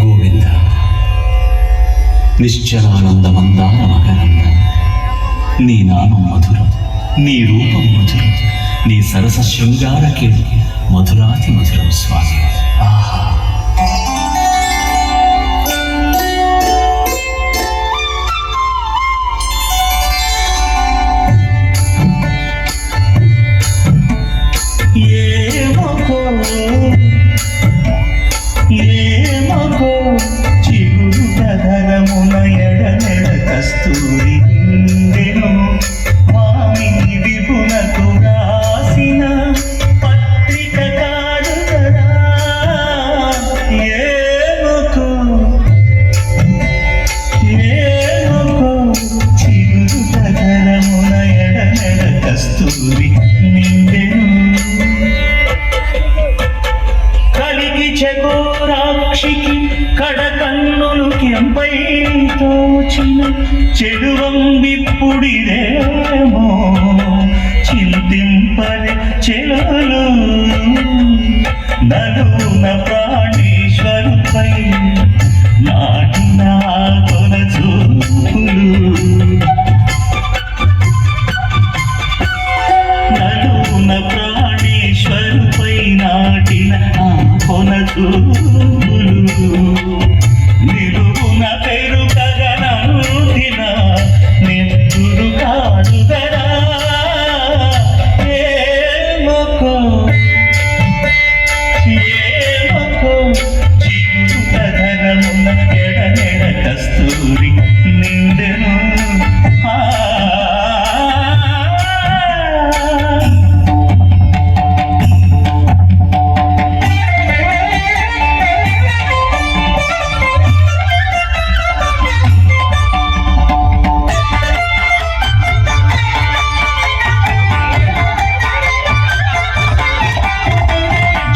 గోవింద నిశ్చలానంద మందార మకరంద, నీ నామం మధురం, నీ రూపం మధురం, నీ సరస శృంగారకే మధురాతి మధురం స్వామి. ఆహా! ఏమకో చిగురు కథరమున ఎడనెడ కస్తూరి నిండెను, మామి విపునకు రాసిన పత్రిక కాదు కదా. ఏమకో చిగురు కథరమున ఎడనెడ కస్తూరి నిండెను, చెగోరాక్షికి కడకన్నులు కెంపై తోచిన చెడువంబిప్పుడిదేమో చింతింపని చెలులు. నలున ప్రాణేశ్వరుపై నాటిన కొన చూపులు, నలున ప్రాణేశ్వరుపై నాటిన కొన చూపులు, నిలువున పెరుగగనందిన నెత్తురు కాదు గదా. ఏమకో చిగురు కథరమున ఎడనెడ కస్తూరి నిండెను.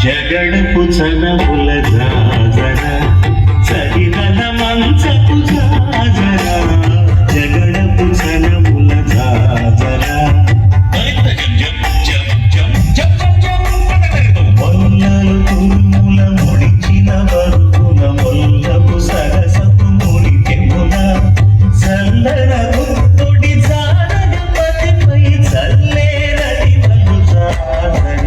జగడపు చనముల జాజర సరిదల మంచపు జాజర, జగడపు చనముల జాజర మొల్లలు తురుముల ముడిచిన బరువున మొల్లపు సరసపు ముడికెమున చల్లన గుత్తొడి జానపతిపై చల్లేరది మను జాజర,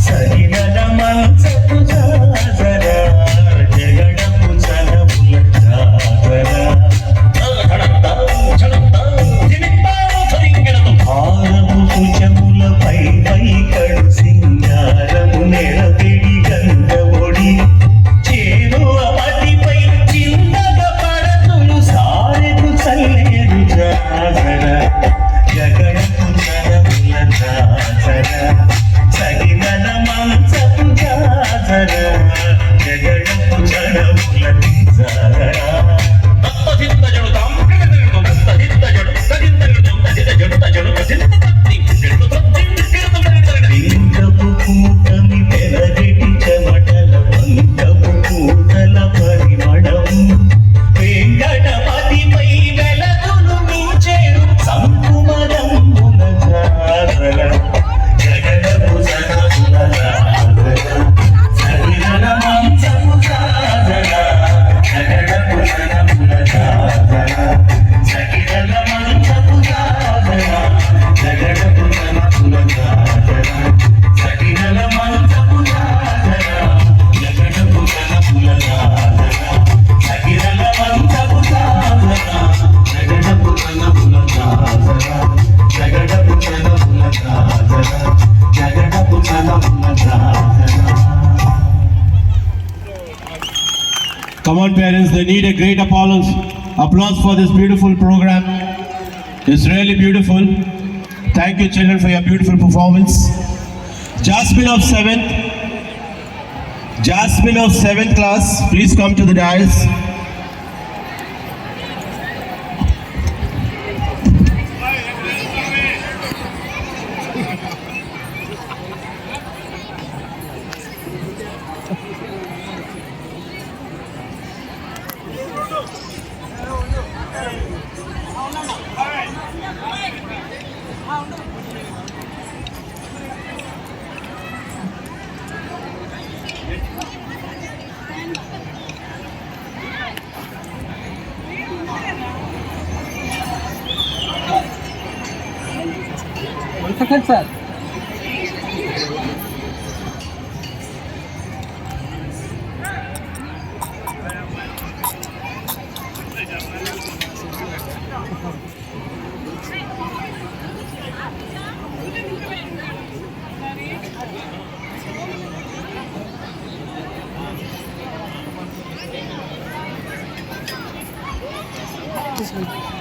సరిగల మంచపు జాజర, జగడపు చనముల జాజర. హారము కుచముల పై కడు సింగారము నెరపెడి గంధముడి, చేరువ మతిపై చిందగ పడతులు సారెకు చల్లేరు జాజర, జగడపు చనముల జాజర. సగినల మంచపు జాజర, జగడపు చనముల జాజర. లింగపు కూటమి పెరగటి చెమటల పంకపు కూటల పరిమళం, వెంకటపతిపై వెలతులు మీచేరు సంకుమరమున జాజర, జగడపు చనముల జాజర. సగినల మంచపు జాజర, జగడపు చనముల జాజర, సగినల మంచపు జాజర, జగడపు చనముల జాజర, సగినల మంచపు జాజర, జగడపు చనముల జాజర, సగినల మంచపు జాజర, జగడపు చనముల జాజర, జగడపు చనముల జాజర, జగడపు చనముల జాజర. Come on, parents, they need a great applause for this beautiful program. It's really beautiful. Thank you, children, for your beautiful performance. Jasmine of 7th class, please come to the dais. Second sir. This one.